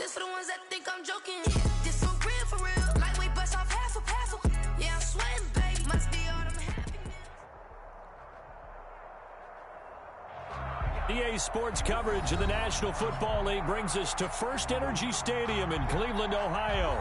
This for the ones that think I'm joking. This some real for real. Lightweight bust off half a. Yeah, I'm sweating, baby. Must be all them happiness. EA Sports coverage of the National Football League brings us to First Energy Stadium in Cleveland, Ohio.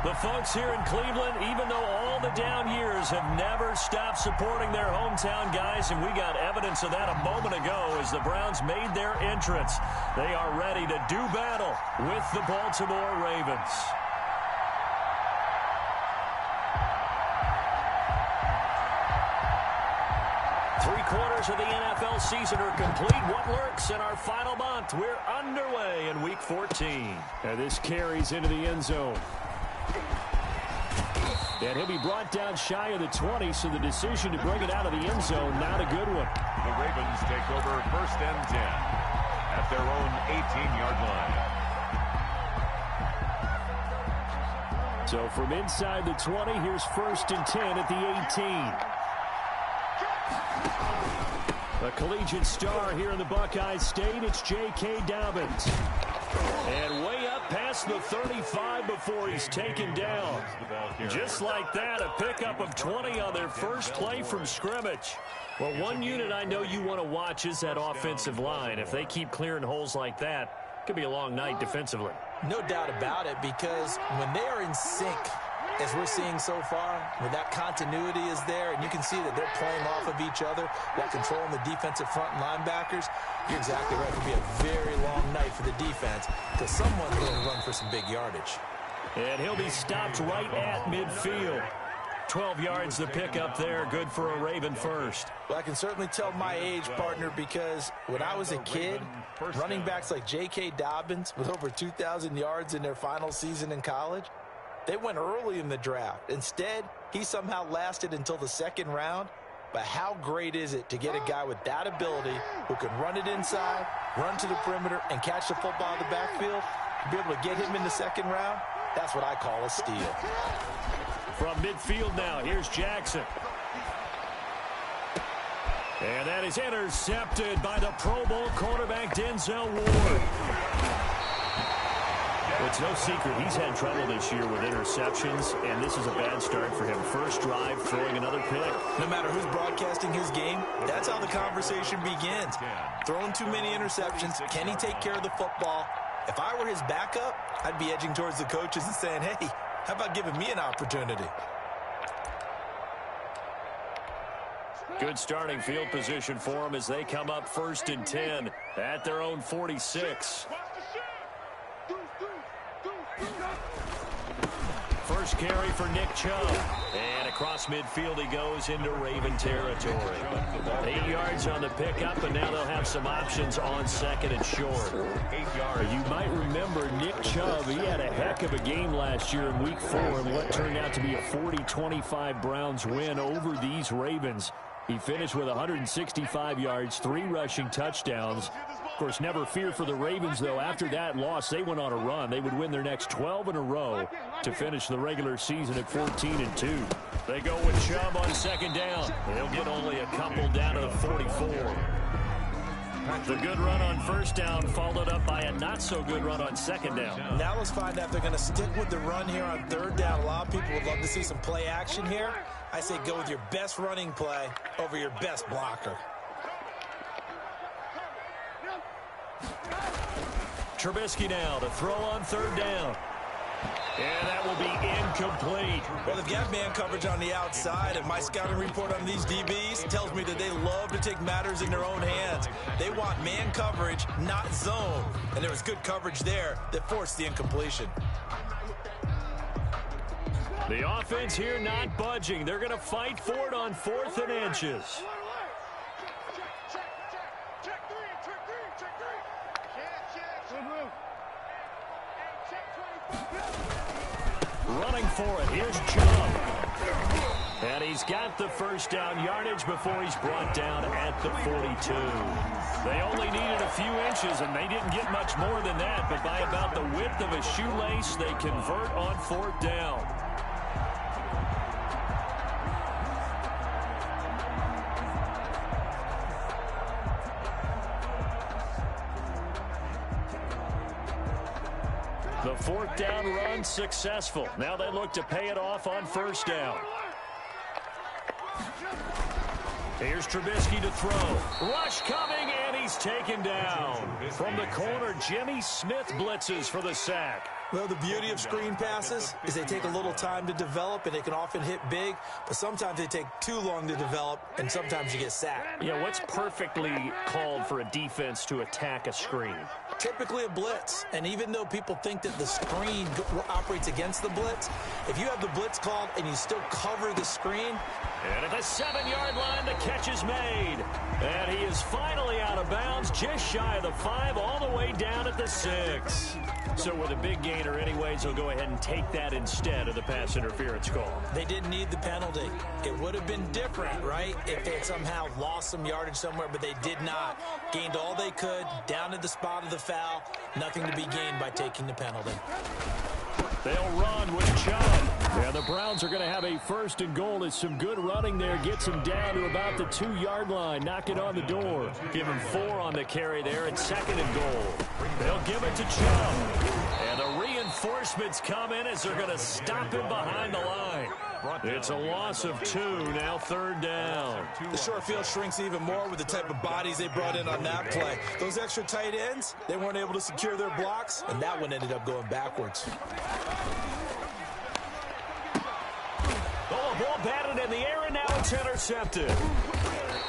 The folks here in Cleveland, even though all the down years, have never stopped supporting their hometown guys, and we got evidence of that a moment ago as the Browns made their entrance. They are ready to do battle with the Baltimore Ravens. Three-quarters of the NFL season are complete. What lurks in our final month? We're underway in Week 14. And this carries into the end zone. And he'll be brought down shy of the 20, so the decision to bring it out of the end zone, not a good one. The Ravens take over 1st and 10 at their own 18-yard line. So from inside the 20, here's 1st and 10 at the 18. A collegiate star here in the Buckeye State, it's J.K. Dobbins. And way up past the 35 before he's taken down. Just like that, a pickup of 20 on their first play from scrimmage. Well, one unit I know you want to watch is that offensive line. If they keep clearing holes like that, it could be a long night defensively. No doubt about it, because when they are in sync, as we're seeing so far, when that continuity is there, and you can see that they're playing off of each other while controlling the defensive front and linebackers, you're exactly right. It could be a very long night for the defense because someone's going to run for some big yardage. And he'll be stopped right at midfield. 12 yards the pickup there, good for a Raven first. Well, I can certainly tell my age, partner, because when I was a kid, running backs like J.K. Dobbins with over 2,000 yards in their final season in college, they went early in the draft. Instead, he somehow lasted until the 2nd round. But how great is it to get a guy with that ability who can run it inside, run to the perimeter, and catch the football in the backfield? To be able to get him in the 2nd round, that's what I call a steal. From midfield now, here's Jackson. And that is intercepted by the Pro Bowl cornerback Denzel Ward. It's no secret he's had trouble this year with interceptions, and this is a bad start for him. First drive, throwing another pick. No matter who's broadcasting his game, that's how the conversation begins. Throwing too many interceptions, can he take care of the football? If I were his backup, I'd be edging towards the coaches and saying, hey, how about giving me an opportunity? Good starting field position for them as they come up 1st and 10 at their own 46. First carry for Nick Chubb. And across midfield he goes into Raven territory. 8 yards on the pickup, and now they'll have some options on 2nd and short. 8 yards. You might remember Nick Chubb. He had a heck of a game last year in Week 4 in what turned out to be a 40-25 Browns win over these Ravens. He finished with 165 yards, 3 rushing touchdowns. Of course, never fear for the Ravens, though. After that loss, they went on a run. They would win their next 12 in a row to finish the regular season at 14-2. They go with Chubb on 2nd down. They'll get only a couple down to the 44. The good run on 1st down followed up by a not-so-good run on 2nd down. Now let's find out if they're going to stick with the run here on 3rd down. A lot of people would love to see some play action here. I say go with your best running play over your best blocker. Trubisky now to throw on 3rd down. And that will be incomplete. Well, they've got man coverage on the outside, and my scouting report on these DBs tells me that they love to take matters in their own hands. They want man coverage, not zone. And there was good coverage there that forced the incompletion. The offense here not budging. They're going to fight for it on 4th and inches. Running for it, here's Chubb. And he's got the 1st down yardage before he's brought down at the 42. They only needed a few inches, and they didn't get much more than that, but by about the width of a shoelace, they convert on 4th down. The The fourth down run successful. Now they look to pay it off on first down. Here's Trubisky to throw. Rush coming, and he's taken down. From the corner, Jimmy Smith blitzes for the sack. Well, the beauty of screen passes is they take a little time to develop, and they can often hit big, but sometimes they take too long to develop, and sometimes you get sacked. Yeah, what's perfectly called for a defense to attack a screen? Typically a blitz, and even though people think that the screen operates against the blitz, if you have the blitz called and you still cover the screen. And at the 7-yard line, the catch is made. And he is finally out of bounds, just shy of the 5, all the way down at the 6. So with a big gainer anyways, he'll go ahead and take that instead of the pass interference call. They didn't need the penalty. It would have been different, right, if they had somehow lost some yardage somewhere, but they did not. Gained all they could, down to the spot of the foul. Nothing to be gained by taking the penalty. They'll run with Chubb. Yeah, the Browns are going to have a first and goal. As some good running there gets him down to about the 2-yard line. Knock it on the door. Give him 4 on the carry there at second and goal. They'll give it to Chubb. And the reinforcements come in as they're going to stop him behind the line. It's a loss of 2, now third down. The short field shrinks even more with the type of bodies they brought in on that play. Those extra tight ends, they weren't able to secure their blocks, and that one ended up going backwards. Oh, ball batted in the air, and now it's intercepted.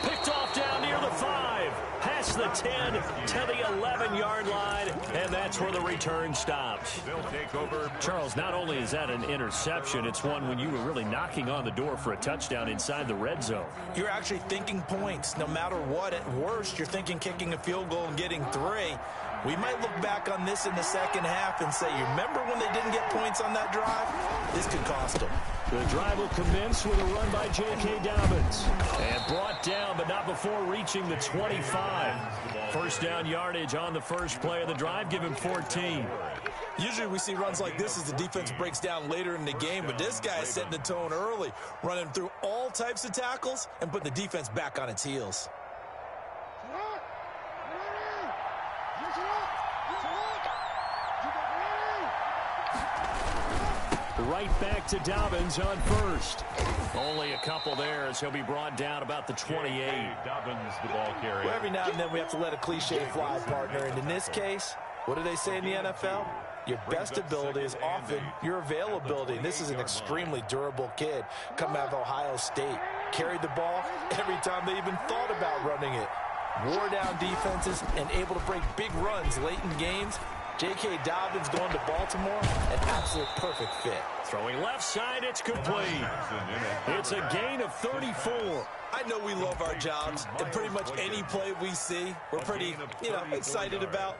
Picked off down near the 5. Past the 10 to the 11-yard line, and that's where the return stops. They'll take over. Charles, not only is that an interception, it's one when you were really knocking on the door for a touchdown inside the red zone. You're actually thinking points. No matter what, at worst, you're thinking kicking a field goal and getting 3. We might look back on this in the second half and say, you remember when they didn't get points on that drive? This could cost them. The drive will commence with a run by J.K. Dobbins. And brought down, but not before reaching the 25. First down yardage on the first play of the drive. Give him 14. Usually we see runs like this as the defense breaks down later in the game, but this guy is setting the tone early, running through all types of tackles and putting the defense back on its heels. Right back to Dobbins on first. Only a couple there as he'll be brought down about the 28. Dobbins, the ball carrier. Well, every now and then we have to let a cliche fly, partner. And in this case, what do they say in the NFL? Your best ability is often your availability. And this is an extremely durable kid coming out of Ohio State. Carried the ball every time they even thought about running it. Wore down defenses and able to break big runs late in games. J.K. Dobbins going to Baltimore, an absolute perfect fit. Throwing left side, it's complete. It's a gain of 34. I know we love our jobs, and pretty much any play we see, we're pretty, excited about.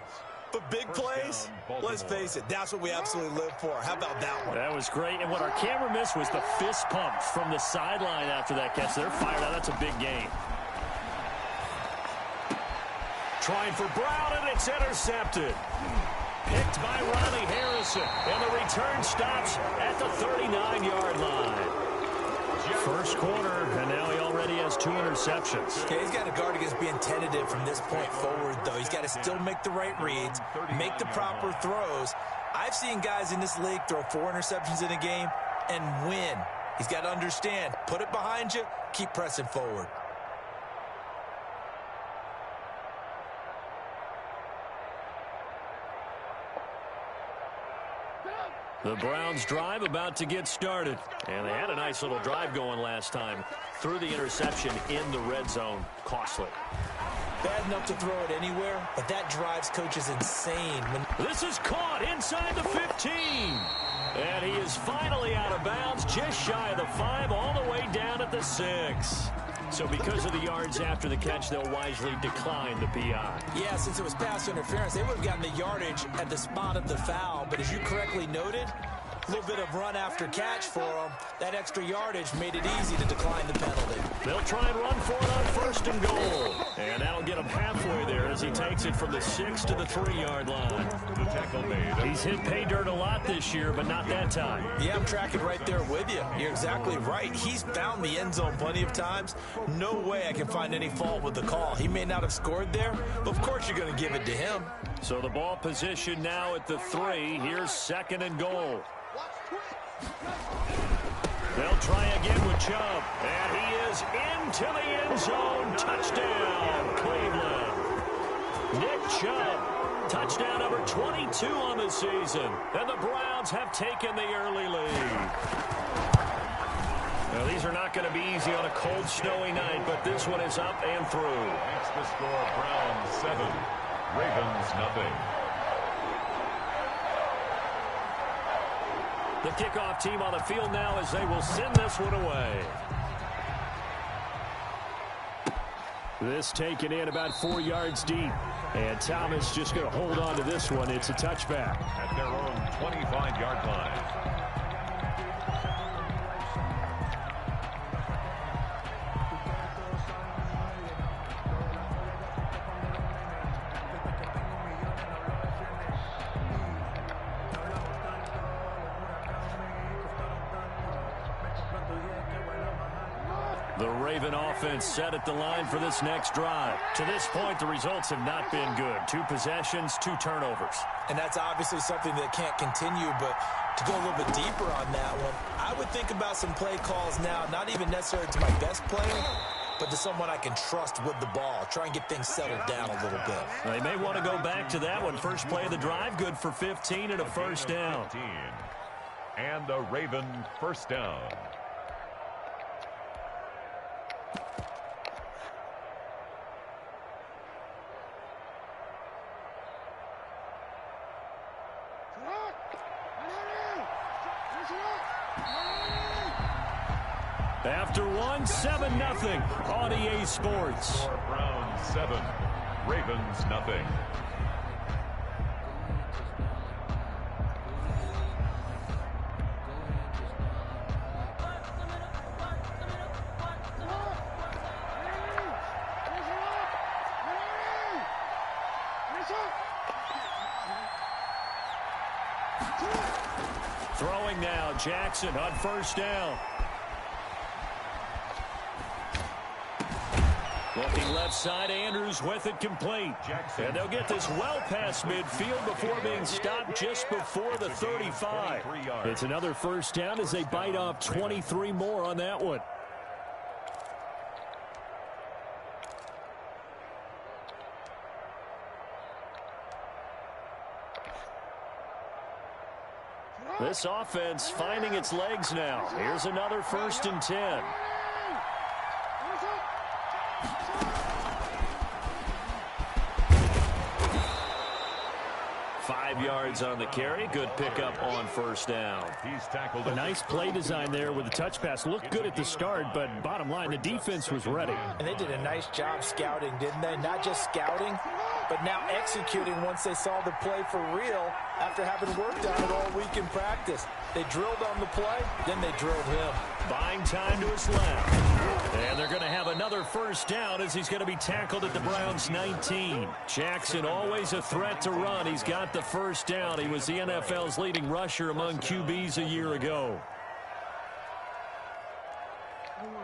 But big plays, let's face it, that's what we absolutely live for. How about that one? That was great, and what our camera missed was the fist pump from the sideline after that catch. They're fired out. That's a big gain. Trying for Brown, and it's intercepted. Picked by Ronnie Harrison, and the return stops at the 39-yard line. First quarter, and now he already has 2 interceptions. Yeah, he's got to guard against being tentative from this point forward, though. He's got to still make the right reads, make the proper throws. I've seen guys in this league throw 4 interceptions in a game and win. He's got to understand, put it behind you, keep pressing forward. The Browns drive about to get started. And they had a nice little drive going last time. Threw the interception in the red zone. Costly. Bad enough to throw it anywhere, but that drives coaches insane. This is caught inside the 15. And he is finally out of bounds, just shy of the 5, all the way down at the 6. So because of the yards after the catch, they'll wisely decline the PI. Yeah, since it was pass interference, they would have gotten the yardage at the spot of the foul. But as you correctly noted, a little bit of run after catch for them. That extra yardage made it easy to decline the penalty. They'll try and run for it on first and goal. And that'll get him halfway there as he takes it from the 6 to the 3-yard line. The tackle made. He's hit pay dirt a lot this year, but not that time. Yeah, I'm tracking right there with you. You're exactly right. He's found the end zone plenty of times. No way I can find any fault with the call. He may not have scored there, but of course you're going to give it to him. So the ball position now at the 3. Here's 2nd and goal. They'll try again with Chubb. And he is into the end zone. Touchdown, Cleveland. Nick Chubb, touchdown number 22 on the season. And the Browns have taken the early lead. Now, these are not going to be easy on a cold, snowy night, but this one is up and through. Makes the score Browns 7, Ravens nothing. The kickoff team on the field now as they will send this one away. This taken in about 4 yards deep. And Thomas just going to hold on to this one. It's a touchback. At their own 25-yard line. The Raven offense set at the line for this next drive. To this point, the results have not been good. 2 possessions, 2 turnovers. And that's obviously something that can't continue, but to go a little bit deeper on that one, I would think about some play calls now, not even necessarily to my best player, but to someone I can trust with the ball. Try and get things settled down a little bit. They may want to go back to that one. First play of the drive, good for 15 and a first down. 15. And a Raven first down. After one, 7-0 on EA Sports. For Browns 7, Ravens nothing. Throwing now, Jackson on first down. Looking left side, Andrews with it complete. Jackson. And they'll get this well past midfield before being stopped just before the 35. It's another first down as they bite off 23 more on that one. This offense finding its legs now. Here's another 1st and 10. 5 yards on the carry. Good pickup on first down. He's tackled. A nice play design there with the touch pass. Looked good at the start, but bottom line, the defense was ready. And they did a nice job scouting, didn't they? Not just scouting, but now executing once they saw the play for real after having worked on it all week in practice. They drilled on the play, then they drilled him. Buying time to his left. And they're going to have another first down as he's going to be tackled at the Browns' 19. Jackson always a threat to run. He's got the first down. He was the NFL's leading rusher among QBs a year ago.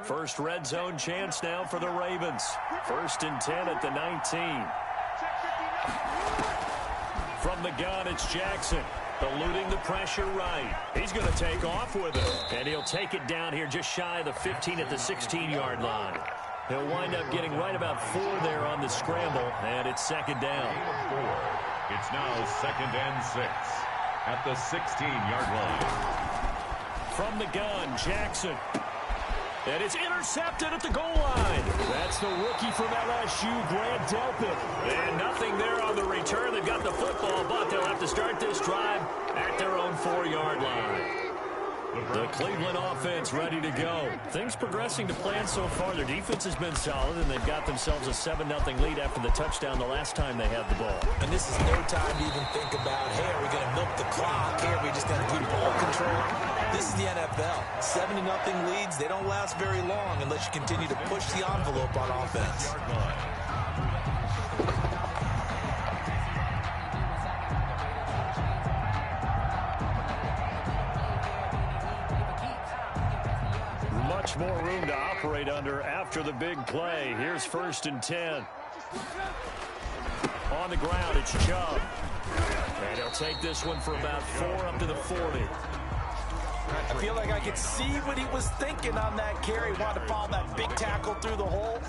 First red zone chance now for the Ravens. 1st and 10 at the 19. From the gun, it's Jackson. Eluding the pressure right. He's going to take off with it. And he'll take it down here just shy of the 15 at the 16-yard line. He'll wind up getting right about 4 there on the scramble, and it's 2nd down. 4. It's now 2nd and 6 at the 16-yard line. From the gun, Jackson. And it's intercepted at the goal line. That's the rookie from LSU, Grant Delpit. And nothing there on the return. They've got the football, but they'll have to start this drive at their own 4-yard line. The Cleveland offense ready to go. Things progressing to plan so far. Their defense has been solid, and they've got themselves a 7-0 lead after the touchdown the last time they had the ball. And this is no time to even think about, hey, are we going to milk the clock? Hey, are we just going to do ball control? This is the NFL. 7-0 leads, they don't last very long unless you continue to push the envelope on offense. much more room to operate under after the big play. Here's 1st and 10. On the ground, it's Chubb. And he'll take this one for about 4 up to the 40. I feel like I could see what he was thinking on that carry. Wanted to follow that big tackle through the hole.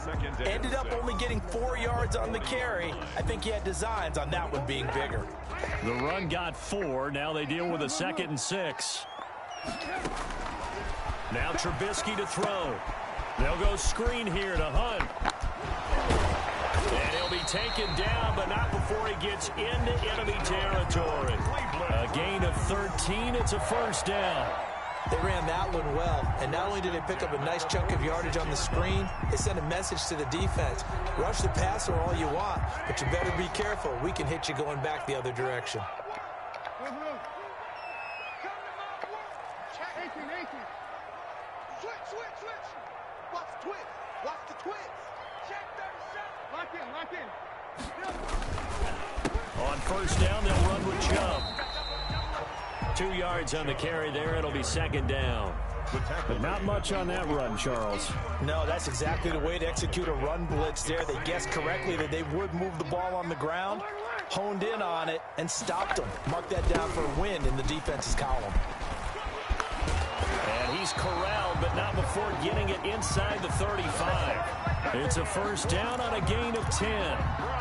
Ended up only getting 4 yards on the carry. I think he had designs on that one being bigger. The run got 4. Now they deal with a 2nd and 6. Now Trubisky to throw. They'll go screen here to Hunt. And he'll be taken down, but not before he gets into enemy territory. A gain of 13. It's a 1st down. They ran that one well, and not only did they pick up a nice chunk of yardage on the screen, they sent a message to the defense. Rush the passer all you want, but you better be careful. We can hit you going back the other direction. On 1st down, they'll run with Chubb. 2 yards on the carry there. It'll be 2nd down. But not much on that run, Charles. No, that's exactly the way to execute a run blitz there. They guessed correctly that they would move the ball on the ground, honed in on it, and stopped them. Mark that down for a win in the defense's column. And he's corralled, but not before getting it inside the 35. It's a 1st down on a gain of 10.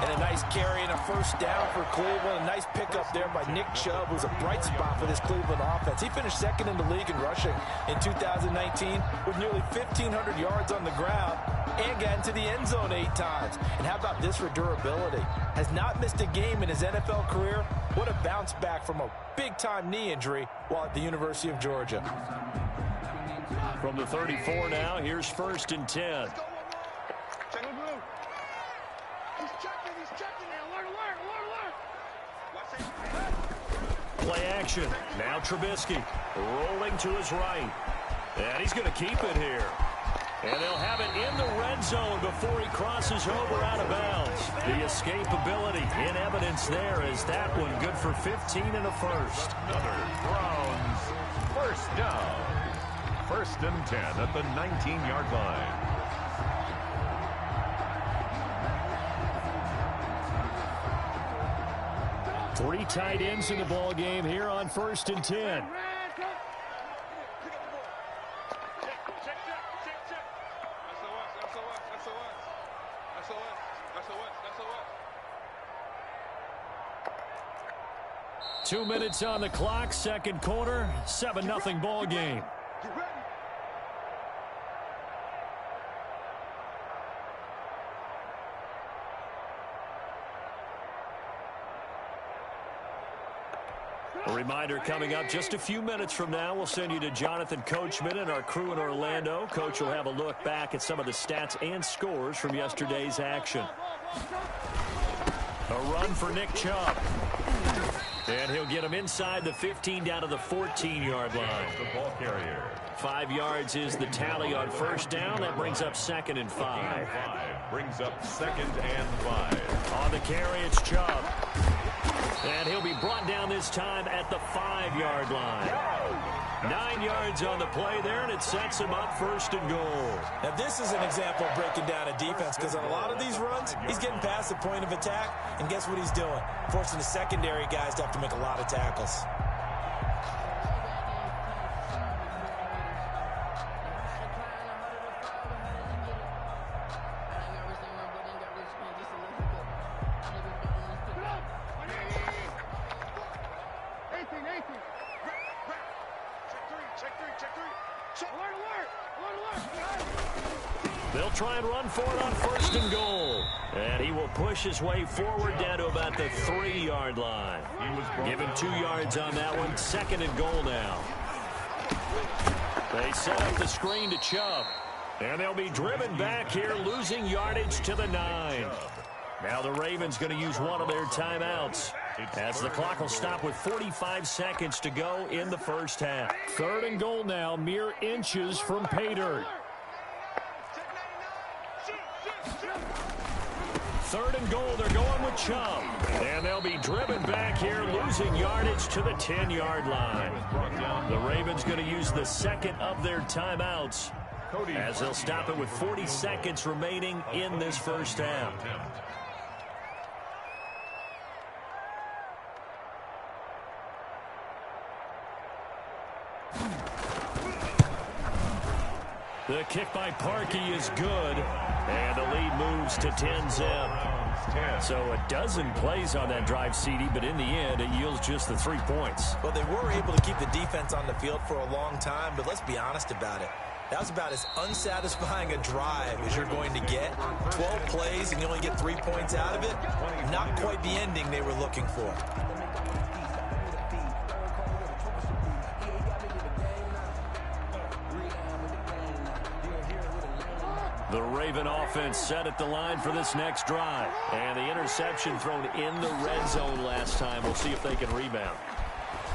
And a nice carry and a 1st down for Cleveland. A nice pickup there by Nick Chubb, who's a bright spot for this Cleveland offense. He finished 2nd in the league in rushing in 2019 with nearly 1,500 yards on the ground and got into the end zone 8 times. And how about this for durability? Has not missed a game in his NFL career. What a bounce back from a big-time knee injury while at the University of Georgia. From the 34 now, here's 1st and 10. Play action. Now Trubisky rolling to his right. And he's going to keep it here. And they'll have it in the red zone before he crosses over out of bounds. The escapability in evidence there is that one good for 15 and a 1st. Another Browns 1st down. 1st and 10 at the 19-yard line. Three tight ends in the ball game here on 1st and 10. Two minutes on the clock, 2nd quarter, 7-0 ball game. A reminder coming up just a few minutes from now, we'll send you to Jonathan Coachman and our crew in Orlando. Coach will have a look back at some of the stats and scores from yesterday's action. A run for Nick Chubb. And he'll get him inside the 15 down to the 14-yard line. The ball carrier. 5 yards is the tally on 1st down. That brings up 2nd and 5. Brings up 2nd and 5. On the carry, it's Chubb. And he'll be brought down this time at the 5-yard line. 9 yards on the play there, and it sets him up 1st and goal. Now, this is an example of breaking down a defense, because on a lot of these runs, he's getting past the point of attack, and guess what he's doing? Forcing the secondary guys to have to make a lot of tackles. They'll try and run for it on 1st and goal. And he will push his way forward down to about the 3-yard line. Give him 2 yards on that one. 2nd and goal now. They set up the screen to Chubb. And they'll be driven back here, losing yardage to the 9. Now the Ravens going to use one of their timeouts, as the clock will stop with 45 seconds to go in the 1st half. 3rd and goal now, mere inches from pay dirt. 3rd and goal, they're going with Chubb. And they'll be driven back here, losing yardage to the 10-yard line. The Ravens going to use the 2nd of their timeouts as they'll stop it with 40 seconds remaining in this first half. The kick by Parkey is good, and the lead moves to 10-zip. So a dozen plays on that drive, CD, but in the end, it yields just the 3 points. Well, they were able to keep the defense on the field for a long time, but let's be honest about it. That was about as unsatisfying a drive as you're going to get. 12 plays, and you only get 3 points out of it. Not quite the ending they were looking for. The Raven offense set at the line for this next drive. And the interception thrown in the red zone last time. We'll see if they can rebound.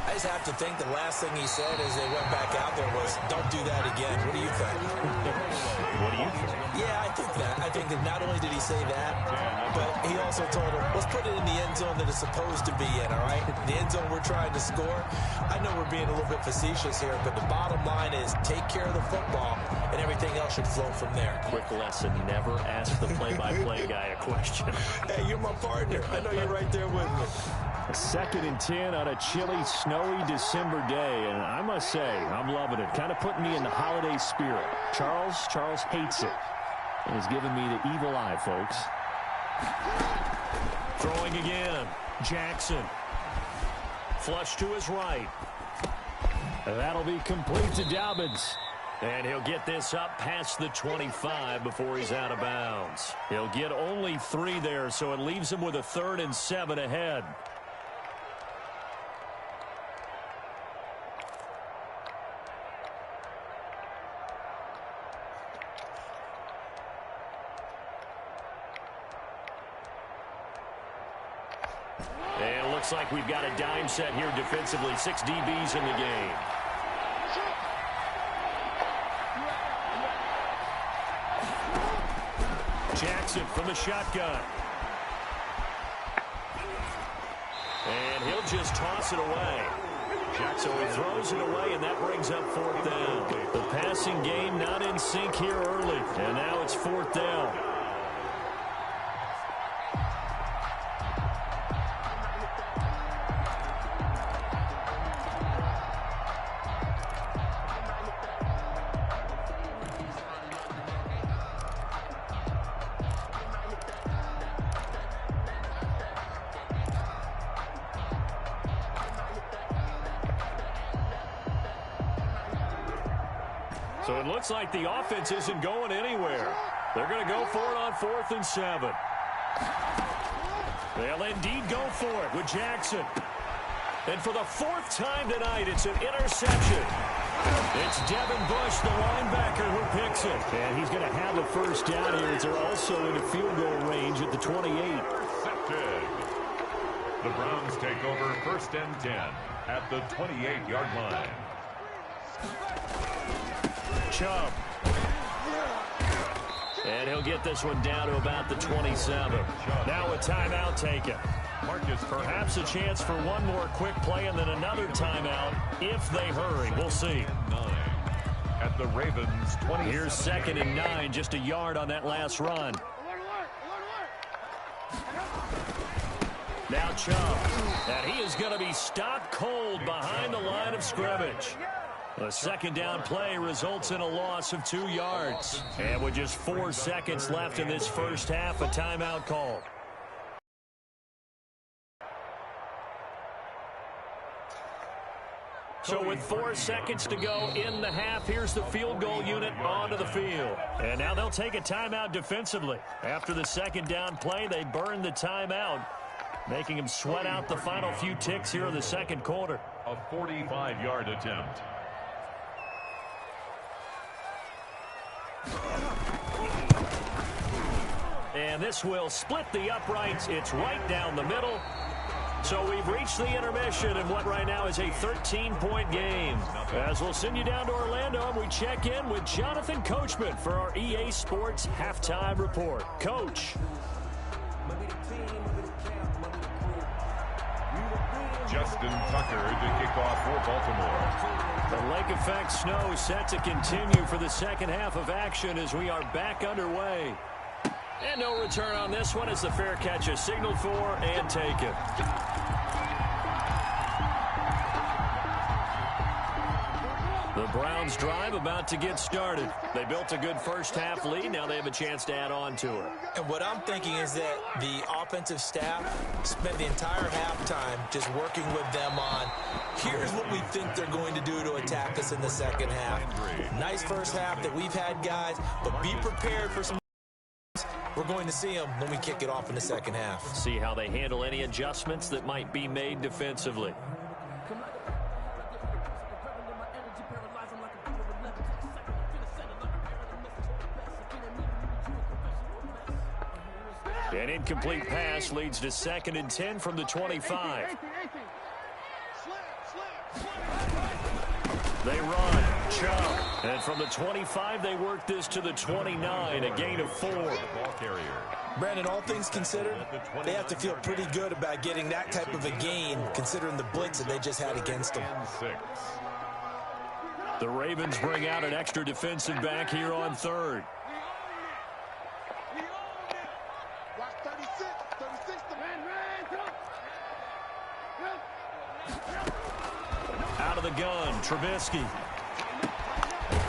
I just have to think the last thing he said as they went back out there was, don't do that again. What do you think? What do you think? Yeah, I think that. I think that not only did he say that, but he also told him, let's put it in the end zone that it's supposed to be in, all right? The end zone we're trying to score. I know we're being a little bit facetious here, but the bottom line is take care of the football, and everything else should flow from there. Quick lesson, never ask the play-by-play guy a question. Hey, you're my partner. I know you're right there with me. 2nd and 10 on a chilly, snowy December day, and I must say, I'm loving it. Kind of putting me in the holiday spirit. Charles hates it. And he's giving me the evil eye, folks. Throwing again. Jackson. Flush to his right. That'll be complete to Dobbins. And he'll get this up past the 25 before he's out of bounds. He'll get only 3 there, so it leaves him with a 3rd and 7 ahead. And it looks like we've got a dime set here defensively. 6 DBs in the game. Jackson from the shotgun. And he'll just toss it away. So he throws it away, and that brings up 4th down. The passing game not in sync here early. And now it's 4th down. So it looks like the offense isn't going anywhere. They're going to go for it on 4th and 7. They'll indeed go for it with Jackson. And for the 4th time tonight, it's an interception. It's Devin Bush, the linebacker, who picks it. And he's going to have a first down here. They're also in a field goal range at the 28. Intercepted. The Browns take over 1st and 10 at the 28-yard line. Chubb. And he'll get this one down to about the 27. Now a timeout taken. Perhaps a chance for one more quick play and then another timeout if they hurry. We'll see. At the Ravens 20. Here's 2nd and 9, just a yard on that last run. Now Chubb. And he is going to be stopped cold behind the line of scrimmage. The 2nd down play results in a loss of 2 yards. And with just 4 seconds left in this first half, a timeout call. So with 4 seconds to go in the half, here's the field goal unit onto the field. And now they'll take a timeout defensively. After the 2nd down play, they burn the timeout, making them sweat out the final few ticks here in the 2nd quarter. A 45-yard attempt. And this will split the uprights. It's right down the middle. So we've reached the intermission in what right now is a 13-point game. As we'll send you down to Orlando, and we check in with Jonathan Coachman for our EA Sports Halftime Report. Coach. Justin Tucker to kick off for Baltimore. The lake effect snow set to continue for the second half of action as we are back underway. And no return on this one as the fair catch is signaled for and taken. The Browns drive about to get started. They built a good first half lead. Now they have a chance to add on to it. And what I'm thinking is that the offensive staff spent the entire halftime just working with them on, here's what we think they're going to do to attack us in the second half. Nice first half that we've had, guys, but be prepared for some. We're going to see them when we kick it off in the second half. See how they handle any adjustments that might be made defensively. An incomplete pass leads to 2nd and 10 from the 25. They run. Chubb. And from the 25, they work this to the 29, a gain of 4. Brandon, all things considered, they have to feel pretty good about getting that type of a gain, considering the blitz that they just had against them. The Ravens bring out an extra defensive back here on 3rd. Out of the gun, Trubisky.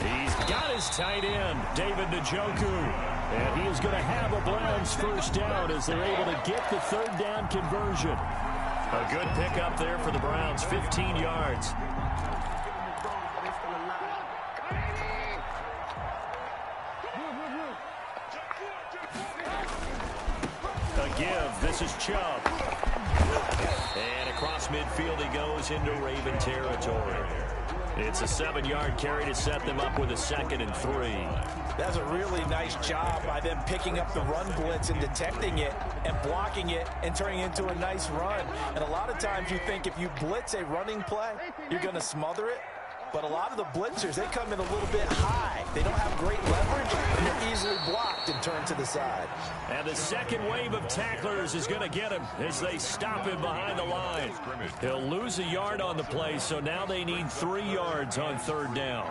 He's got his tight end, David Njoku. And he is going to have a Browns first down as they're able to get the 3rd down conversion. A good pickup there for the Browns, 15 yards. A give, this is Chubb. And across midfield he goes into Raven territory. It's a 7-yard carry to set them up with a 2nd and 3. That's a really nice job by them picking up the run blitz and detecting it and blocking it and turning it into a nice run. And a lot of times you think if you blitz a running play, you're going to smother it. But a lot of the blitzers, they come in a little bit high. They don't have great leverage, and they're easily blocked and turned to the side. And the second wave of tacklers is going to get him as they stop him behind the line. He'll lose a yard on the play, so now they need 3 yards on 3rd down.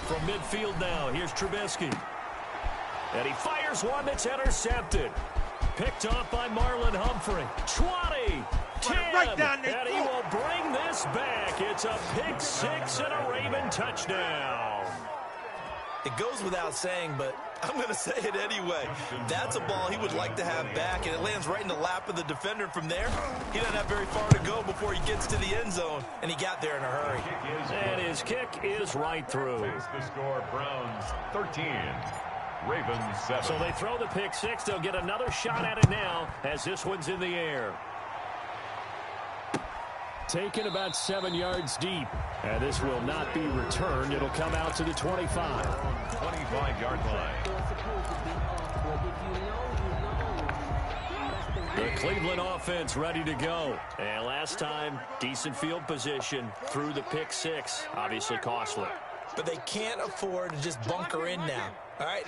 From midfield now, here's Trubisky. And he fires one that's intercepted. Picked off by Marlon Humphrey. 20, 10, right down there. And he will bring this back. It's a pick 6 and a Raven touchdown. It goes without saying, but I'm going to say it anyway. That's a ball he would like to have back, and it lands right in the lap of the defender from there. He doesn't have very far to go before he gets to the end zone, and he got there in a hurry. And his kick is right through. The score, Browns 13. Ravens 7. So they throw the pick 6. They'll get another shot at it now as this one's in the air. Taken about 7 yards deep. And this will not be returned. It'll come out to the 25. 25-yard line. The Cleveland offense ready to go. And last time, decent field position through the pick 6. Obviously costly. But they can't afford to just bunker in now. All right,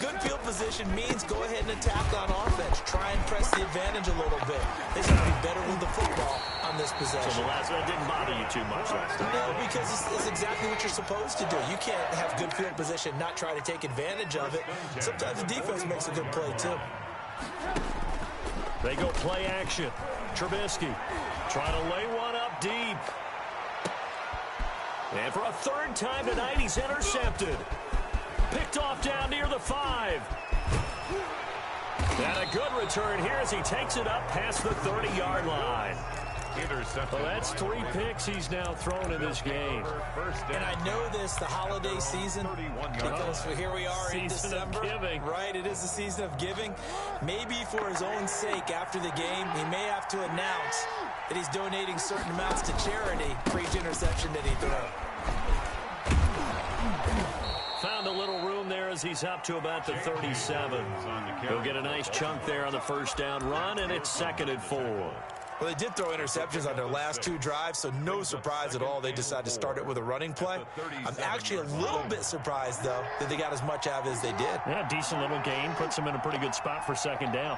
good field position means go ahead and attack on offense. Try and press the advantage a little bit. They should be better with the football on this possession. So the last one didn't bother you too much last time. No, because it's exactly what you're supposed to do. You can't have good field position, not try to take advantage of it. Sometimes the defense makes a good play, too. They go play action. Trubisky trying to lay one up deep. And for a 3rd time tonight, he's intercepted. Picked off down near the 5. And a good return here as he takes it up past the 30-yard line. Well, that's 3 picks he's now thrown in this game. And I know this, the holiday season, because here we are in December. Right, it is the season of giving. Maybe for his own sake after the game, he may have to announce that he's donating certain amounts to charity for each interception that he threw. Found a little room there as he's up to about the 37. He'll get a nice chunk there on the first down run, and it's 2nd and 4. Well, they did throw interceptions on their last 2 drives, so no surprise at all they decided to start it with a running play. I'm actually a little bit surprised, though, that they got as much out of it as they did. Yeah, decent little gain. Puts them in a pretty good spot for 2nd down.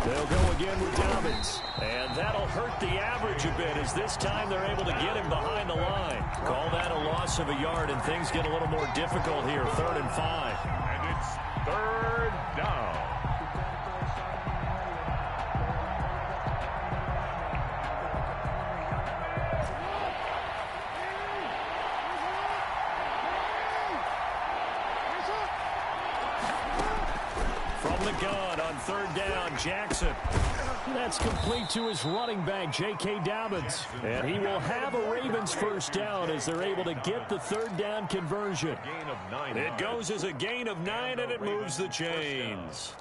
They'll go again with Dobbins. And that'll hurt the average a bit as this time they're able to get him behind the line. Call that a loss of a yard, and things get a little more difficult here. 3rd and 5. And it's 3rd down. From the gun on 3rd down, Jackson. That's complete to his running back, J.K. Dobbins. And he will have a Ravens first down as they're able to get the 3rd down conversion. It goes as a gain of 9, and it moves the chains.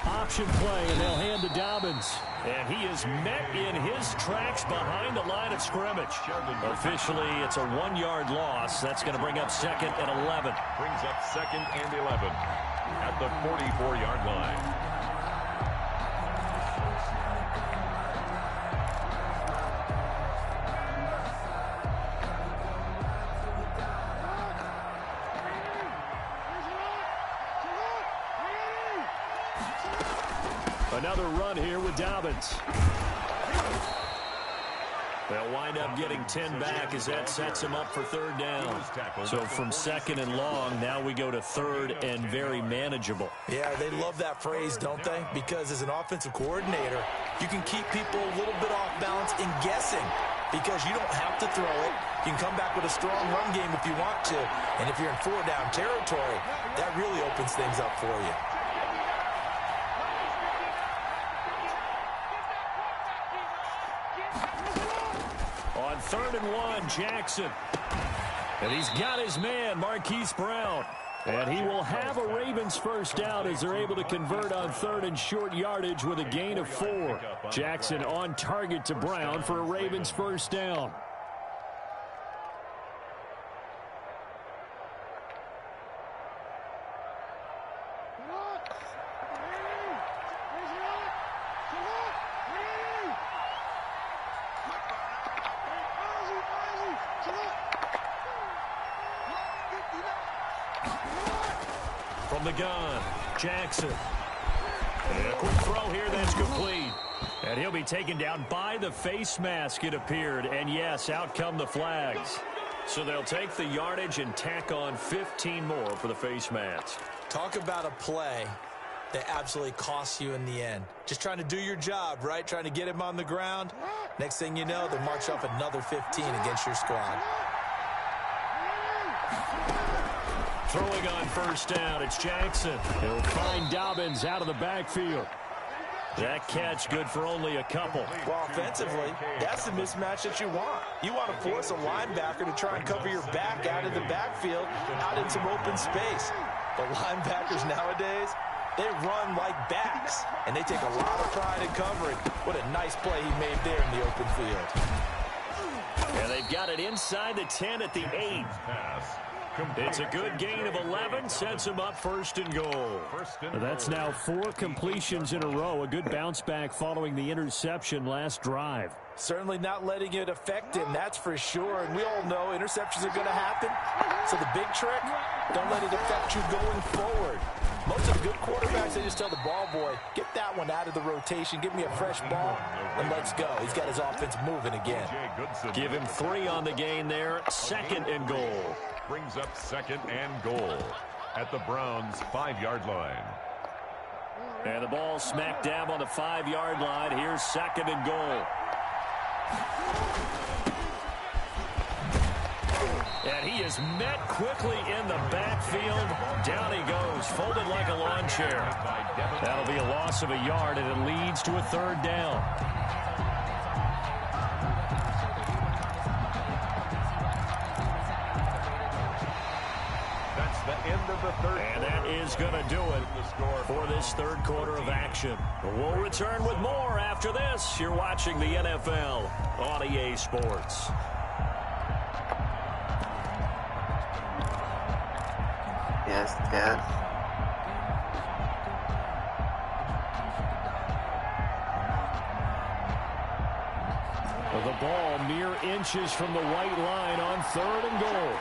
Option play, and they'll hand to Dobbins. And he is met in his tracks behind the line of scrimmage. Officially, it's a 1-yard loss. That's going to bring up 2nd and 11. Brings up 2nd and 11 at the 44-yard line. Another run here with Dobbins. They'll wind up getting 10 back as that sets him up for 3rd down. So from 2nd and long, now we go to 3rd and very manageable. Yeah, they love that phrase, don't they? Because as an offensive coordinator, you can keep people a little bit off balance and guessing because you don't have to throw it. You can come back with a strong run game if you want to. And if you're in 4-down territory, that really opens things up for you. On 3rd and 1, Jackson. And he's got his man, Marquise Brown. And he will have a Ravens first down as they're able to convert on 3rd and short yardage with a gain of 4. Jackson on target to Brown for a Ravens first down. From the gun, Jackson. And a quick throw here that's complete. And he'll be taken down by the face mask, it appeared. And yes, out come the flags. So they'll take the yardage and tack on 15 more for the face mask. Talk about a play that absolutely costs you in the end. Just trying to do your job, right? Trying to get him on the ground. Next thing you know, they march off another 15 against your squad. Throwing on first down, it's Jackson. He'll find Dobbins out of the backfield. That catch good for only a couple. Well, offensively, that's the mismatch that you want. You want to force a linebacker to try and cover your back out of the backfield, out in some open space. But linebackers nowadays, they run like backs, and they take a lot of pride in covering. What a nice play he made there in the open field. And they've got it inside the 10 at the 8. It's a good gain of 11, sets him up 1st and goal. That's now 4 completions in a row. A good bounce back following the interception last drive. Certainly not letting it affect him, that's for sure. And we all know interceptions are going to happen. So the big trick, don't let it affect you going forward. Most of the good quarterbacks, they just tell the ball boy, get that one out of the rotation, give me a fresh ball, and let's go. He's got his offense moving again. Give him 3 on the gain there, 2nd and goal. Brings up 2nd and goal at the Browns' 5-yard line. And the ball smack dab on the 5-yard line. Here's 2nd and goal. And he is met quickly in the backfield. Down he goes, folded like a lawn chair. That'll be a loss of a yard, and it leads to a 3rd down. That's the end of the 3rd. And that is going to do it for this 3rd quarter of action. We'll return with more after this. You're watching the NFL on EA Sports. Yes, yes. The ball mere inches from the white line on 3rd and goal.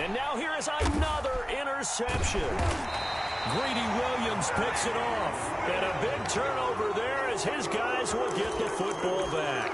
And now here is another interception. Greedy Williams picks it off. And a big turnover there as his guys will get the football back.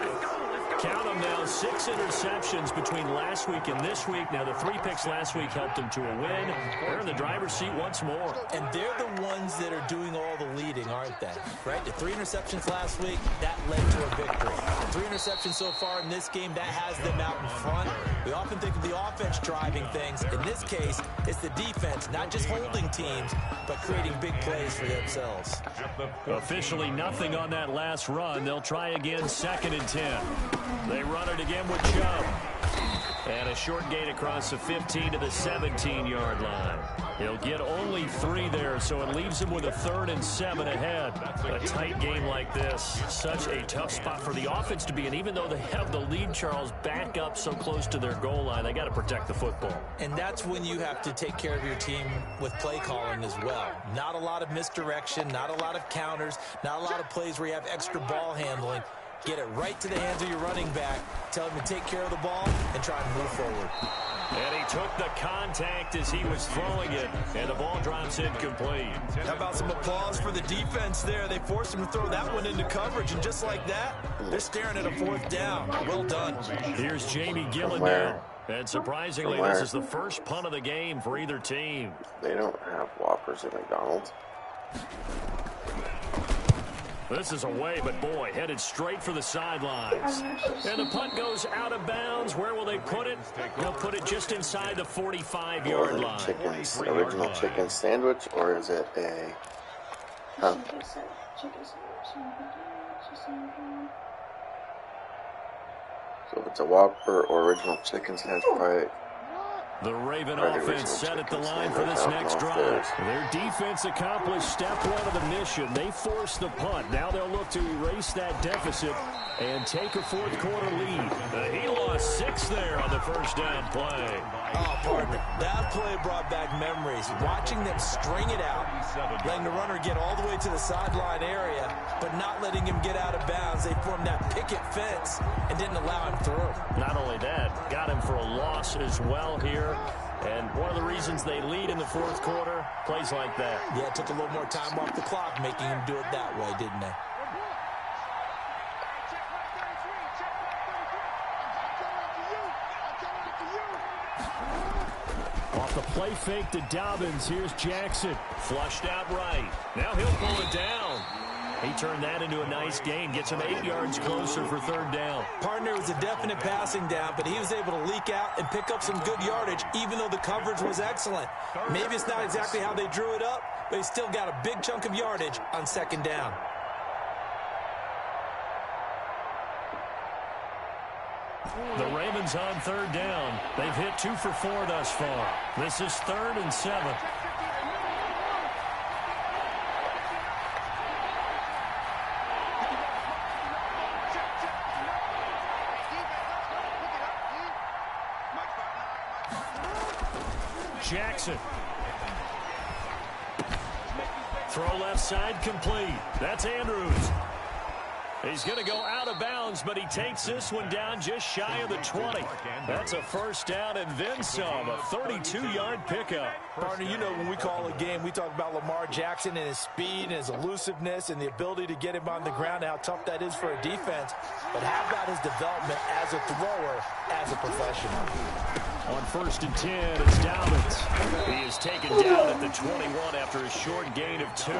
Count them now, 6 interceptions between last week and this week. Now, the 3 picks last week helped them to a win. They're in the driver's seat once more. And they're the ones that are doing all the leading, aren't they? Right? The 3 interceptions last week, that led to a victory. The 3 interceptions so far in this game, that has them out in front. We often think of the offense driving things. In this case, it's the defense, not just holding teams, but creating big plays for themselves. Officially nothing on that last run. They'll try again, 2nd and 10. They run it again with Chubb. And a short gain across the 15 to the 17-yard line. He'll get only 3 there, so it leaves him with a 3rd and 7 ahead. A tight game like this, such a tough spot for the offense to be in. Even though they have the lead, Charles, back up so close to their goal line, they got to protect the football. And that's when you have to take care of your team with play calling as well. Not a lot of misdirection, not a lot of counters, not a lot of plays where you have extra ball handling. Get it right to the hands of your running back. Tell him to take care of the ball and try and move forward. And he took the contact as he was throwing it, and the ball drops incomplete. How about some applause for the defense there? They forced him to throw that one into coverage, and just like that, they're staring at a 4th down. Well done. Here's Jamie Gillen now. And surprisingly, this is the first punt of the game for either team. They don't have Whoppers at McDonald's. This is away, but boy, headed straight for the sidelines. And the punt goes out of bounds. Where will they put it? They'll put it just inside the 45-yard line. Original chicken sandwich, or is it a... Huh? So if it's a Whopper or original chicken sandwich, probably... The Raven offense set at the line for this next drive. Their defense accomplished step 1 of the mission. They forced the punt. Now they'll look to erase that deficit and take a 4th quarter lead. He lost 6 there on the first down play. Oh, partner, that play brought back memories. Watching them string it out, letting the runner get all the way to the sideline area, but not letting him get out of bounds. They formed that picket fence and didn't allow him through. Not only that, got him for a loss as well here. And one of the reasons they lead in the 4th quarter, plays like that. Yeah, it took a little more time off the clock, making him do it that way, didn't they? Off the play fake to Dobbins, here's Jackson. Flushed out right. Now he'll pull it down. He turned that into a nice gain, gets him 8 yards closer for 3rd down. Partner was a definite passing down, but he was able to leak out and pick up some good yardage, even though the coverage was excellent. Maybe it's not exactly how they drew it up, but he still got a big chunk of yardage on 2nd down. The Ravens on 3rd down. They've hit 2 for 4 thus far. This is 3rd and 7. Jackson. Throw left side complete. That's Andrews. He's going to go out of bounds, but he takes this one down just shy of the 20. That's a 1st down and then some, a 32-yard pickup. Partner, you know when we call a game, we talk about Lamar Jackson and his speed and his elusiveness and the ability to get him on the ground, how tough that is for a defense. But how about his development as a thrower, as a professional? On 1st and 10, it's Dobbins. He is taken down at the 21 after a short gain of 2.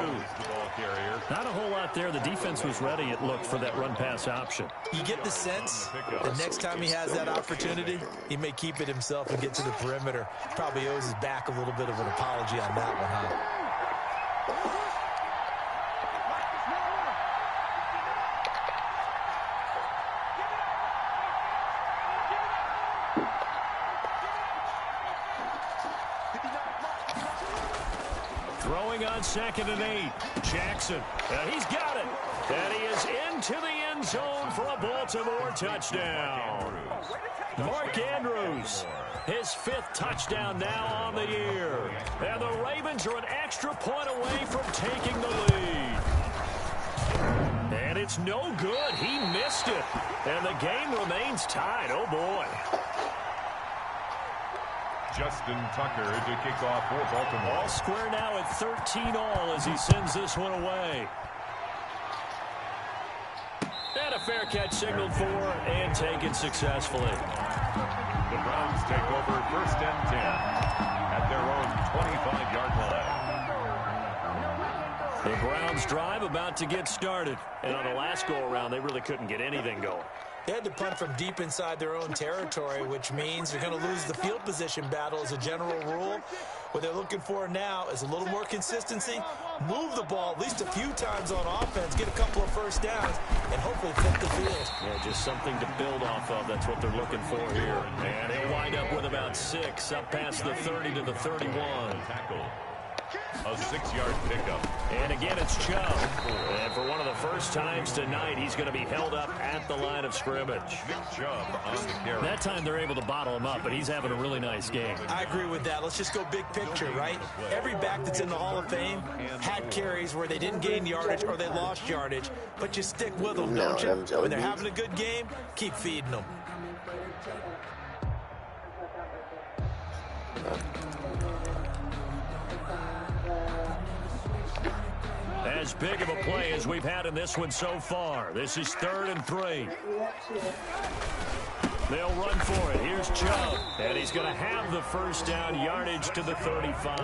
Not a whole lot there. The defense was ready, it looked, for that run-pass option. You get the sense the next time he has that opportunity, he may keep it himself and get to the perimeter. Probably owes his back a little bit of an apology on that one, huh? Throwing on 2nd and 8. Jackson. He's got it. And he is into the end zone for a Baltimore touchdown. Mark Andrews, his 5th touchdown now on the year. And the Ravens are an extra point away from taking the lead. And it's no good. He missed it. And the game remains tied. Oh, boy. Justin Tucker to kick off for Baltimore. All square now at 13-all as he sends this one away. And a fair catch signaled for and taken successfully. The Browns take over 1st and 10 at their own 25-yard line. The Browns drive about to get started. And on the last go-around, they really couldn't get anything going. They had to punt from deep inside their own territory, which means they're going to lose the field position battle as a general rule. What they're looking for now is a little more consistency, move the ball at least a few times on offense, get a couple of first downs, and hopefully flip the field. Yeah, just something to build off of. That's what they're looking for here. And he'll wind up with about 6 up past the 30 to the 31. Tackle. A 6-yard pickup. And again, it's Chubb. And for one of the first times tonight, he's going to be held up at the line of scrimmage. Chubb on the carry. That time they're able to bottle him up, but he's having a really nice game. I agree with that. Let's just go big picture, right? Every back that's in the Hall of Fame had carries where they didn't gain yardage or they lost yardage, but you stick with them, don't you? When they're having a good game, keep feeding them. As big of a play as we've had in this one so far. This is 3rd and 3. They'll run for it. Here's Chubb. And he's going to have the first down, yardage to the 35.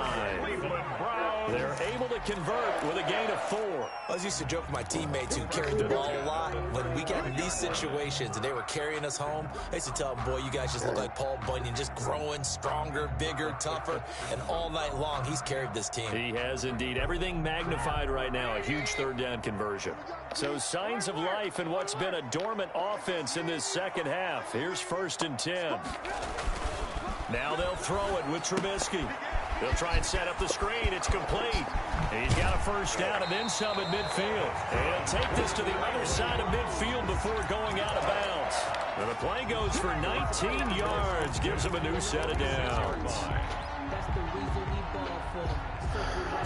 They're able to convert with a gain of 4. I was used to joke with my teammates who carried the ball a lot. When we got in these situations and they were carrying us home, I used to tell them, boy, you guys just look like Paul Bunyan, just growing stronger, bigger, tougher. And all night long, he's carried this team. He has indeed. Everything magnified right now. A huge 3rd down conversion. So signs of life in what's been a dormant offense in this second half. Here's 1st and 10. Now they'll throw it with Trubisky. They'll try and set up the screen. It's complete. He's got a first down and then some at midfield. And he'll take this to the other side of midfield before going out of bounds. And the play goes for 19 yards. Gives him a new set of downs.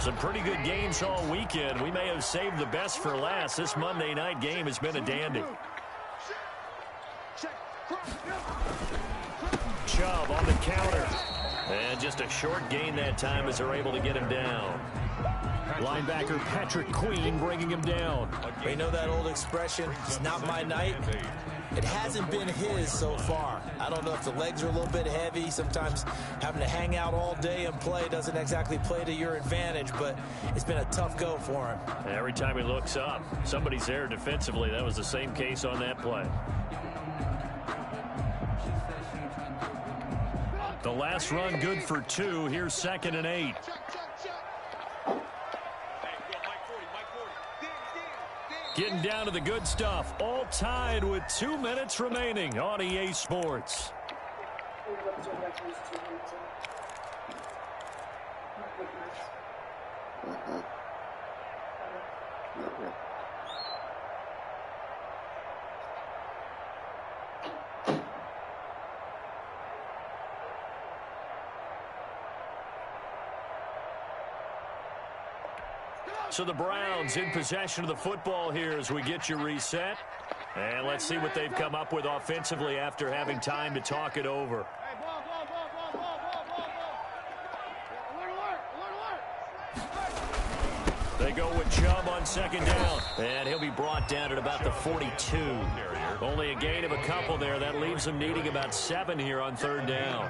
Some pretty good games all weekend. We may have saved the best for last. This Monday night game has been a dandy. Chubb on the counter. And just a short gain that time as they're able to get him down. Linebacker Patrick Queen bringing him down. You know that old expression, it's not my night? It hasn't been his so far. I don't know if the legs are a little bit heavy. Sometimes having to hang out all day and play doesn't exactly play to your advantage, but it's been a tough go for him. And every time he looks up, somebody's there defensively. That was the same case on that play. The last run good for 2. Here's 2nd and 8. Getting down to the good stuff. All tied with 2 minutes remaining on EA Sports. So the Browns in possession of the football here as we get you reset. And let's see what they've come up with offensively after having time to talk it over. They go with Chubb on 2nd down. And he'll be brought down at about the 42. Only a gain of a couple there. That leaves them needing about 7 here on 3rd down.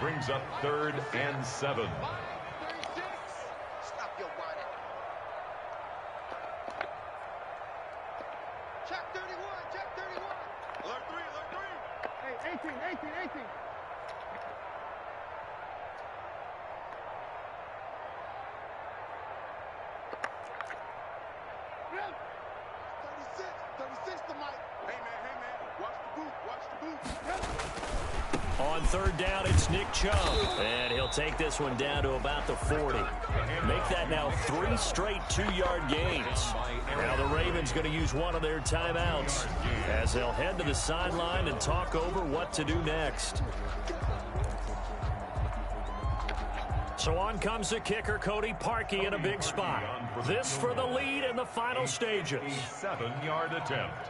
Brings up 3rd and 7. On third down, it's Nick Chubb. And he'll take this one down to about the 40. Make that now 3 straight 2-yard gains. Now the Ravens going to use one of their timeouts as they'll head to the sideline and talk over what to do next. So on comes the kicker, Cody Parkey, in a big spot. This for the lead in the final stages. 7-yard attempt.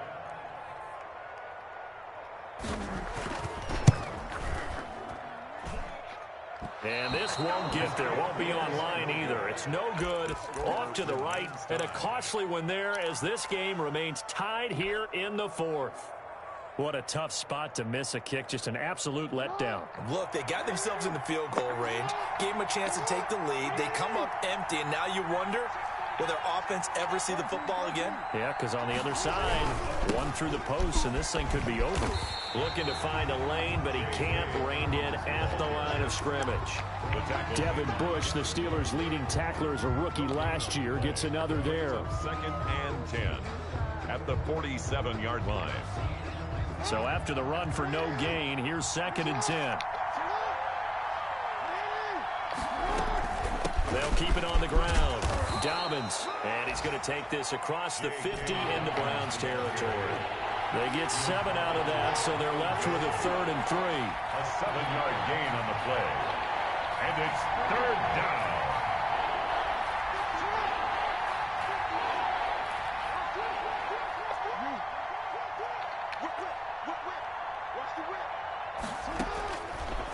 And this won't get there. Won't be online either. It's no good. Off to the right. And a costly one there as this game remains tied here in the 4th. What a tough spot to miss a kick. Just an absolute letdown. Look, they got themselves in the field goal range, gave them a chance to take the lead. They come up empty, and now you wonder, will their offense ever see the football again? Yeah, because on the other side, one through the post, and this thing could be over. Looking to find a lane, but he can't. Reined in at the line of scrimmage. Devin Bush, the Steelers' leading tackler as a rookie last year, gets another there. 2nd and 10 at the 47-yard line. So after the run for no gain, here's 2nd and 10. They'll keep it on the ground. Dobbins, and he's going to take this across the 50 into Browns territory. They get 7 out of that, so they're left with a 3rd and 3. A 7-yard gain on the play. And it's 3rd down.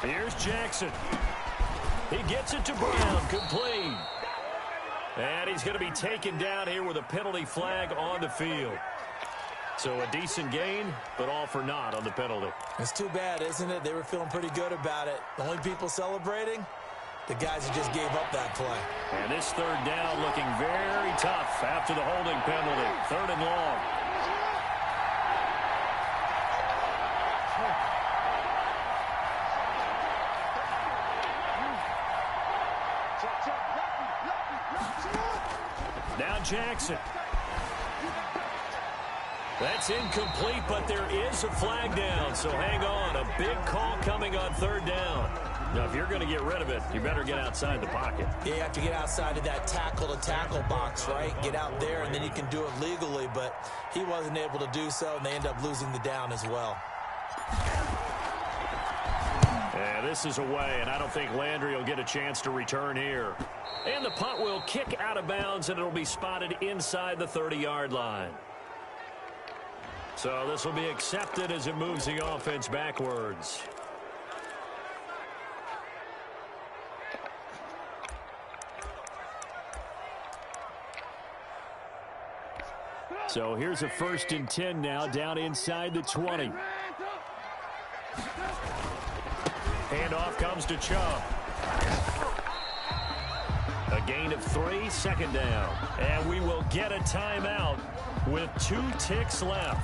Here's Jackson. He gets it to Brown, complete. And he's going to be taken down here with a penalty flag on the field. So a decent gain, but all for naught on the penalty. It's too bad, isn't it? They were feeling pretty good about it. The only people celebrating, the guys who just gave up that play. And this 3rd down looking very tough after the holding penalty. 3rd and long. Now Jackson. That's incomplete, but there is a flag down, so hang on. A big call coming on 3rd down. Now, if you're going to get rid of it, you better get outside the pocket. Yeah, you have to get outside of that tackle-to-tackle box, right? Get out there, and then you can do it legally, but he wasn't able to do so, and they end up losing the down as well. Yeah, this is away, and I don't think Landry will get a chance to return here. And the punt will kick out of bounds, and it'll be spotted inside the 30-yard line. So this will be accepted as it moves the offense backwards. So here's a 1st and 10 now, down inside the 20. Handoff comes to Chubb. A gain of 3, 2nd down. And we will get a timeout with 2 ticks left.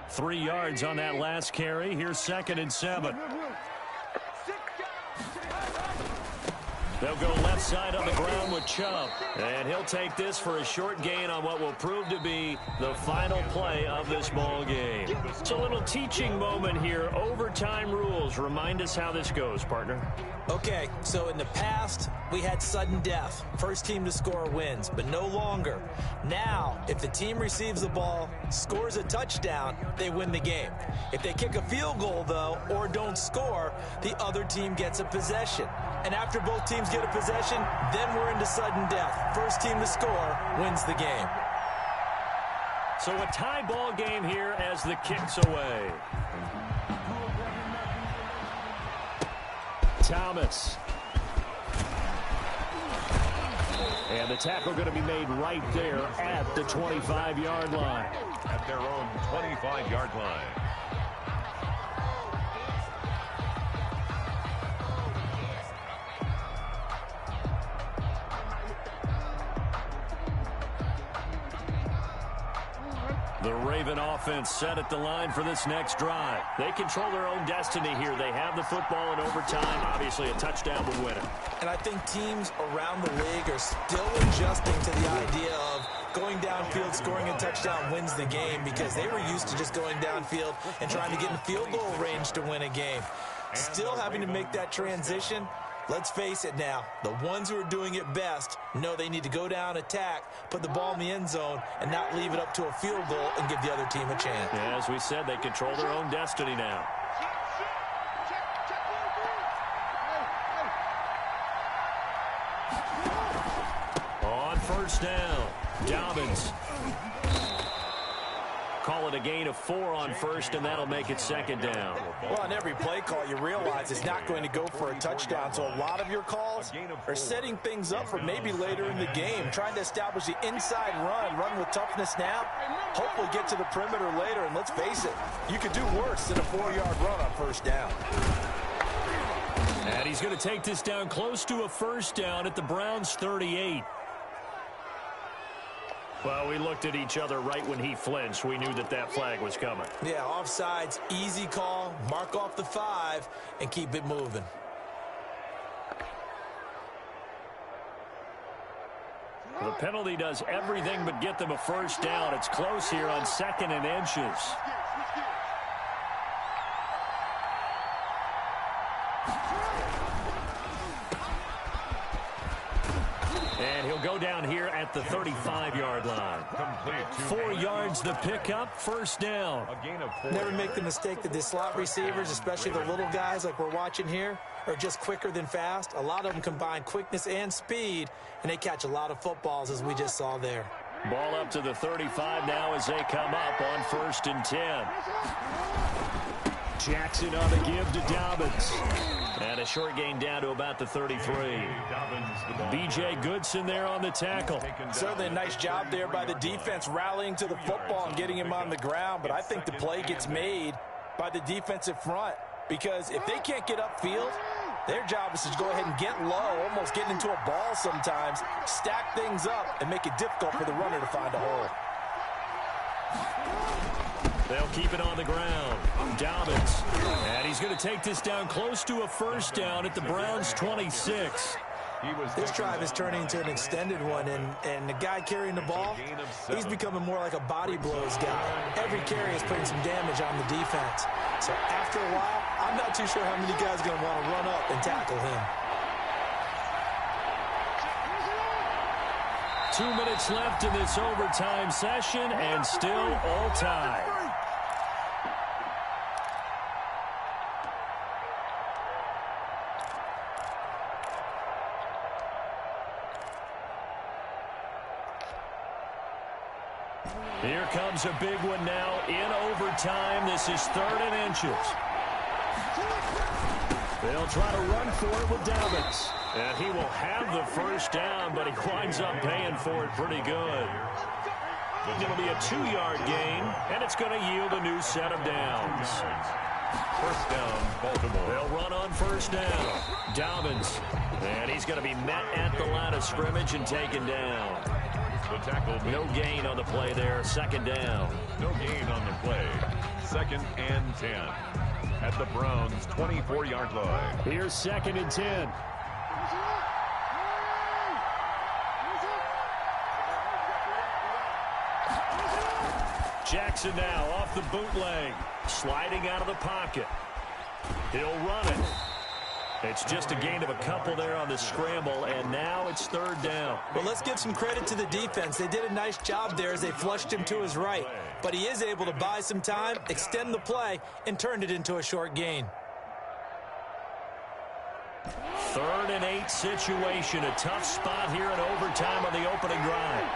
Three yards on that last carry. Here's 2nd and 7. They'll go left side on the ground with Chubb. And he'll take this for a short gain on what will prove to be the final play of this ball game. It's a little teaching moment here. Overtime rules. Remind us how this goes, partner. Okay, so in the past, we had sudden death. First team to score wins, but no longer. Now, if the team receives the ball, scores a touchdown, they win the game. If they kick a field goal, though, or don't score, the other team gets a possession. And after both teams get a possession, then we're into sudden death. First team to score wins the game. So a tie ball game here as the kick's away. Thomas. And the tackle going to be made right there at the 25-yard line. At their own 25-yard line. The Raven offense set at the line for this next drive. They control their own destiny here. They have the football in overtime. Obviously, a touchdown would win it. And I think teams around the league are still adjusting to the idea of going downfield, scoring a touchdown wins the game, because they were used to just going downfield and trying to get in field goal range to win a game. Still having to make that transition. Let's face it now, the ones who are doing it best know they need to go down, attack, put the ball in the end zone, and not leave it up to a field goal and give the other team a chance. Yeah, as we said, they control their own destiny now. On first down, Dobbins. Call it a gain of 4 on first, and that'll make it second down. Well, on every play call, you realize it's not going to go for a touchdown, so a lot of your calls are setting things up for maybe later in the game, trying to establish the inside run with toughness now, hopefully get to the perimeter later, and let's face it, you could do worse than a 4-yard run on first down. And he's going to take this down close to a first down at the Browns' 38. Well, we looked at each other right when he flinched. We knew that that flag was coming. Yeah, offsides, easy call, mark off the 5, and keep it moving. The penalty does everything but get them a first down. It's close here on 2nd and inches. And he'll go down here at the 35-yard line. 4 yards the pickup, first down. Never make the mistake that the slot receivers, especially the little guys like we're watching here, are just quicker than fast. A lot of them combine quickness and speed, and they catch a lot of footballs, as we just saw there. Ball up to the 35 now as they come up on 1st and 10. Jackson on the give to Dobbins. And a short gain down to about the 33. B.J. Goodson there on the tackle. Certainly a nice job there by the defense, rallying to the football and getting him on the ground. But I think the play gets made by the defensive front, because if they can't get upfield, their job is to go ahead and get low, almost get into a ball sometimes, stack things up, and make it difficult for the runner to find a hole. They'll keep it on the ground. Dobbins. And he's going to take this down close to a first down at the Browns' 26. This drive is turning into an extended one, and the guy carrying the ball, he's becoming more like a body blows guy. Every carry is putting some damage on the defense. So after a while, I'm not too sure how many guys are going to want to run up and tackle him. 2 minutes left in this overtime session, and still all tied. Here comes a big one now in overtime. This is 3rd and inches. They'll try to run for it with Dobbins. And he will have the first down, but he winds up paying for it pretty good. It'll be a 2-yard gain, and it's going to yield a new set of downs. First down, Baltimore. They'll run on first down. Dobbins. And he's going to be met at the line of scrimmage and taken down. The tackle. No gain on the play there. 2nd down. No gain on the play. 2nd and 10. At the Browns' 24-yard line. Here's 2nd and 10. Jackson now off the bootleg. Sliding out of the pocket. He'll run it. It's just a gain of a couple there on the scramble, and now it's 3rd down. Well, let's give some credit to the defense. They did a nice job there as they flushed him to his right. But he is able to buy some time, extend the play, and turned it into a short gain. 3rd and 8 situation. A tough spot here in overtime on the opening drive.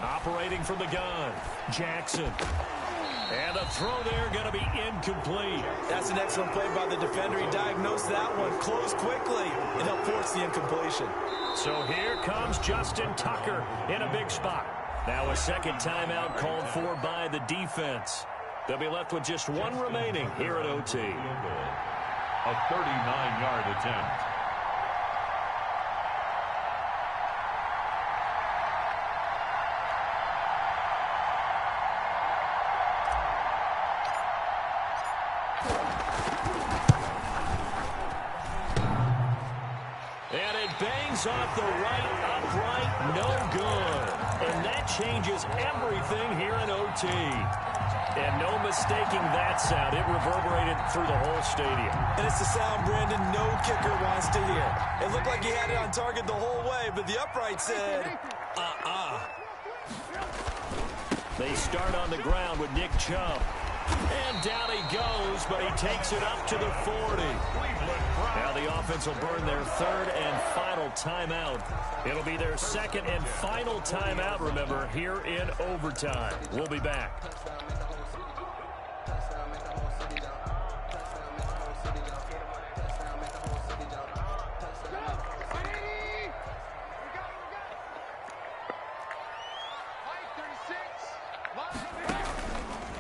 Operating from the gun, Jackson. And the throw there going to be incomplete. That's an excellent play by the defender. He diagnosed that one, closed quickly, and helped force the incompletion. So here comes Justin Tucker in a big spot. Now a second timeout called for by the defense. They'll be left with just one remaining here at OT. A 39-yard attempt. And it bangs off the right upright, no good. And that changes everything here in OT. And no mistaking that sound. It reverberated through the whole stadium. And it's the sound, Brandon, no kicker wants to hear. It looked like he had it on target the whole way, but the upright said, They start on the ground with Nick Chubb. And down he goes, but he takes it up to the 40. Now the offense will burn their third and final timeout. It'll be their second and final timeout, remember, here in overtime. We'll be back.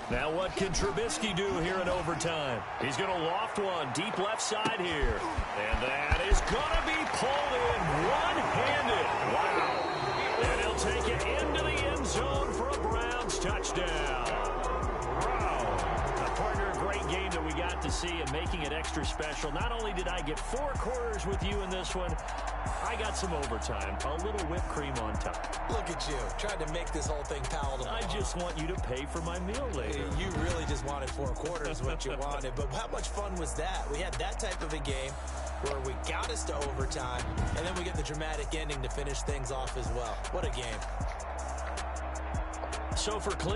Now what can Trubisky do here in overtime? He's going to loft one deep left side here. And that is going to be pulled in one-handed. Wow. And he'll take it into the end zone for a Browns touchdown. Wow. A partner, a great game that we got to see and making it extra special. Not only did I get 4 quarters with you in this one, I got some overtime, a little whipped cream on top. look at you, trying to make this whole thing palatable. I just want you to pay for my meal later. You really just wanted 4 quarters, what you wanted. But how much fun was that? We had that type of a game where we got us to overtime, and then we get the dramatic ending to finish things off as well. What a game. So for